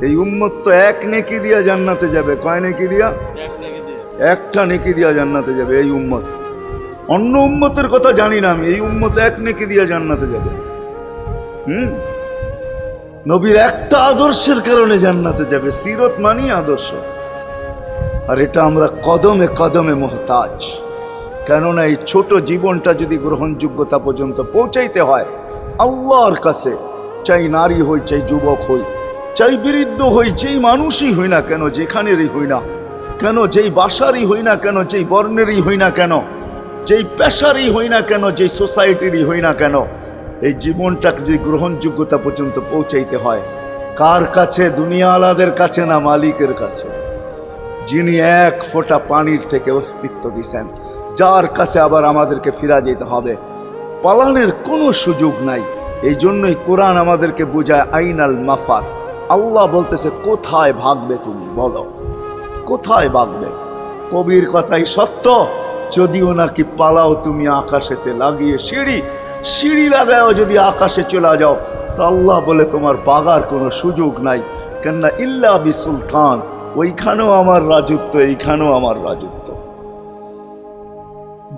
এই উম্মত তো এক নেকি দিয়া জান্নাতে যাবে। কয় নেকি দিয়া? একটা নেকি দিয়া জান্নাতে যাবে এই উম্মত। অন্য উম্মতের কথা জানি না আমি, এই উম্মত এক নেকি দিয়া জান্নাতে যাবে। নবীর একটা আদর্শের কারণে জান্নাতে যাবে। সিরত মানি আদর্শ, আর এটা আমরা কদমে কদমে মুহতাজ। কেননা এই ছোট জীবনটা যদি গ্রহণযোগ্যতা পর্যন্ত পৌঁছাইতে হয় আল্লাহর কাছে, চাই নারী হই, চাই যুবক হই, চাই বৃদ্ধ হই, যেই মানুষই হই না কেন, যেখানেরই হই না কেন, যেই বাসারই হই না কেন, যেই বর্ণেরই হই না কেন, যেই পেশারই হই না কেন, যেই সোসাইটিরই হই না কেন, এই জীবনটাকে যদি গ্রহণযোগ্যতা পর্যন্ত পৌঁছাইতে হয় কার কাছে? দুনিয়াওয়ালাদের কাছে না, মালিকের কাছে, যিনি এক ফোঁটা পানির থেকে অস্তিত্ব দিছেন, যার কাছে আবার আমাদেরকে ফিরা যেতে হবে। পালানের কোনো সুযোগ নাই। এই জন্যই কোরআন আমাদেরকে বোঝায় আইনাল মাফার। আল্লাহ বলতেছে কোথায় ভাগবে তুমি, বলো কোথায় ভাগবে? কবির কথাই সত্য, যদিও নাকি পালাও তুমি আকাশেতে লাগিয়ে সিঁড়ি লাগাও যদি আকাশে চলে যাও, তো আল্লাহ বলে তোমার বাগার কোনো সুযোগ নাই। কেননা ইল্লা বিসুলতান, ওইখানেও আমার রাজত্ব, এইখানেও আমার রাজত্ব,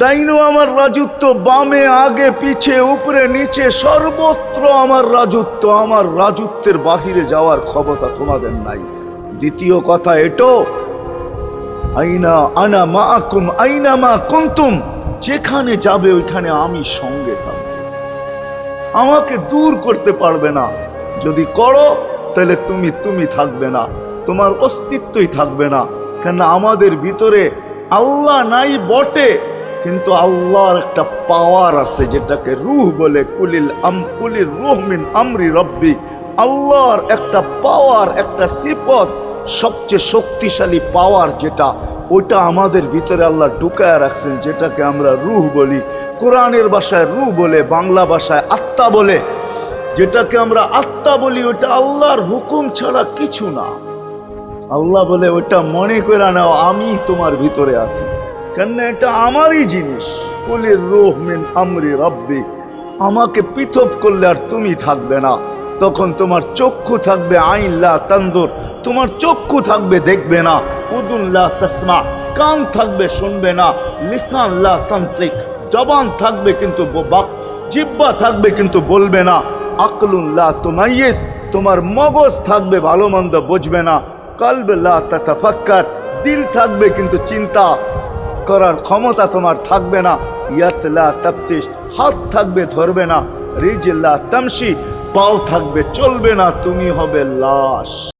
ডাইনো আমার রাজত্ব, বামে আগে পিছে উপরে নিচে সর্বত্র আমার রাজত্ব। আমার রাজত্বের বাহিরে যাওয়ার ক্ষমতা তোমাদের নাই। দ্বিতীয় কথা এটো, আইনা আনা মাআকুম আইনা মা কুনতুম, যেখানে যাবে ওইখানে আমি সঙ্গে থাকব, আমাকে দূর করতে পারবে না। যদি করো তাহলে তুমি থাকবে না, তোমার অস্তিত্বই থাকবে না। কেন আমাদের ভিতরে আল্লাহ নাই বটে, কিন্তু আল্লাহর একটা পাওয়ার আছে যেটাকে রূহ বলে। কুলির রূহ মিন আমরি রব্বি, আল্লাহর একটা পাওয়ার, একটা সিফত, সবচেয়ে শক্তিশালী পাওয়ার যেটা, ওটা আমাদের ভিতরে আল্লাহ ঢুকায় রাখছেন, যেটাকে আমরা রূহ বলি। কোরআনের ভাষায় রূহ বলে, বাংলা ভাষায় আত্মা বলে। যেটাকে আমরা আত্মা বলি ওটা আল্লাহর হুকুম ছাড়া কিছু না। আল্লাহ বলে ওটা মনে করে নাও আমি তোমার ভিতরে আছি, কেন এটা আমারই জিনিস। কুলির রূহ মিন আমরি রব্বি, আমাকে পৃথক করলে আর তুমি থাকবে না। তখন তোমার চক্ষু থাকবে আইন লা তানজুর, তোমার চক্ষু থাকবে দেখবে না। উদুন লা তাসমা, কান থাকবে শুনবে না। লিসান লা তান্তিক, জবান থাকবে কিন্তু জিহ্বা থাকবে কিন্তু বলবে না। আকলুন লা তুমাইয়িজ, তোমার মগজ থাকবে ভালো মন্দ বুঝবে না। কলব লা তাতাফাক্কার, দিল থাকবে কিন্তু চিন্তা করার ক্ষমতা তোমার থাকবে না। ইয়াত লা তাফতিশ, হাত থাকবে ধরবে না। রিজল লা তামশি, পাও থাকবে চলবে না, তুমি হবে লাশ।